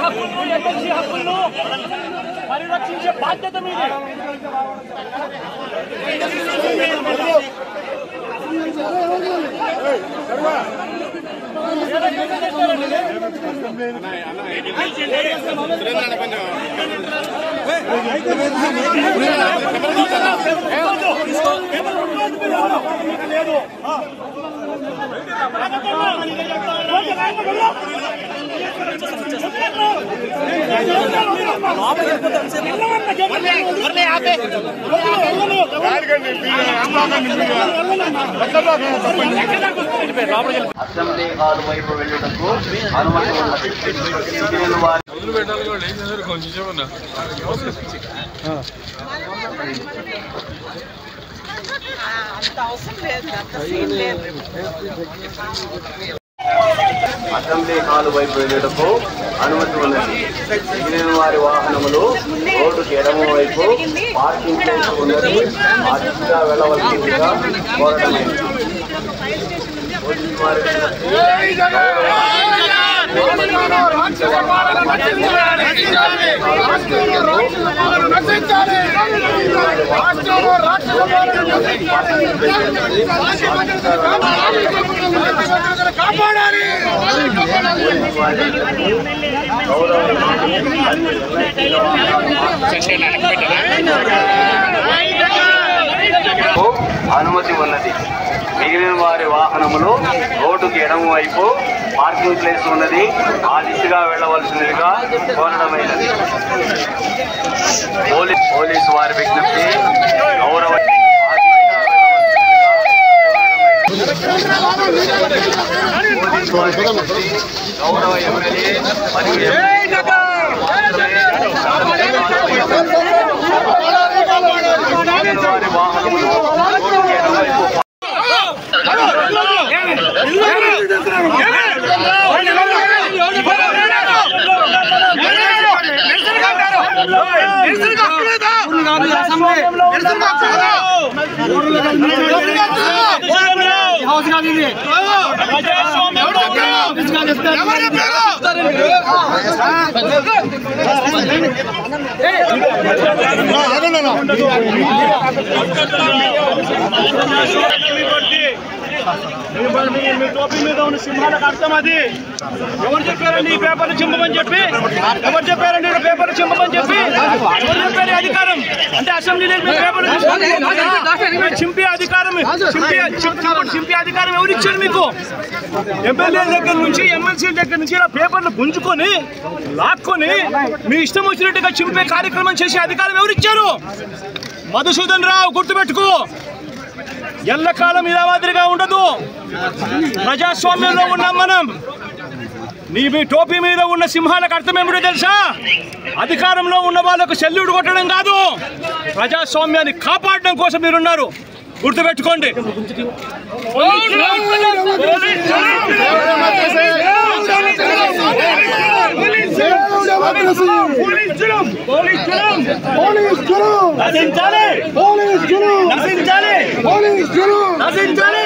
హక్కులను ఎమ్మెల్సీ హక్కులను పరిరక్షించే బాధ్యత మీదే. అసెంబ్లీ హాల్ వైపు వెళ్ళుటకు అనుమతి ఉన్నది. అసెంబ్లీ హాల్ వైపు వెళ్ళుటకు అనుమతి ఉన్నది. మిగిలిన వారి వాహనములు రోడ్డుకి ఎడమ వైపు పార్కింగ్ ప్లేస్ ఉన్నది. ఆ దిశగా వెళ్ళవలసిందిగా కోరడమైంది. అనుమతి ఉన్నది. మిగిలిన వారి వాహనములు రోడ్డుకి ఎడమ వైపు పార్కింగ్ ప్లేస్ ఉన్నది. ఆ దిశగా వెళ్ళవలసిందిగా కోరడమైనది. పోలీసు వారి విజ్ఞప్తి గౌరవ ఎమ్మెల్యే మరియు వారి వాహనములు రోడ్డుకి ఎడమ వైపు మీ టోపీ మీద ఉన్న సింహాలకు అర్థం అది. ఎవరు చెప్పారండి ఈ పేపర్లు చింపమని చెప్పి? ఎవరు చెప్పారండి పేపర్లు చింపమని చెప్పి? ఎవరు చెప్పారు అధికారం? అంటే అసెంబ్లీలో పేపర్లు చింపే అధికారం చింపే అధికారం ఎవరు ఇచ్చారు మీకు? ఎమ్మెల్యే దగ్గర నుంచి ఎమ్మెల్సీ దగ్గర నుంచి ఇలా పేపర్లు గుంజుకొని లాక్కొని మీ ఇష్టం వచ్చినట్టుగా చింపే కార్యక్రమం చేసే అధికారం ఎవరు ఇచ్చారు? మధుసూదన్ రావు గుర్తుపెట్టుకో, ఎల్లకాలం ఇలా మాదిరిగా ఉండదు. ప్రజాస్వామ్యంలో ఉన్నాం మనం. మీ టోపీ మీద ఉన్న సింహాలకు అర్థం ఏమిటో తెలుసా? అధికారంలో ఉన్న వాళ్ళకు సెల్యూట్ కొట్టడం కాదు, ప్రజాస్వామ్యాన్ని కాపాడడం కోసం మీరున్నారు. గుర్తుపెట్టుకోండి. నశించాలి.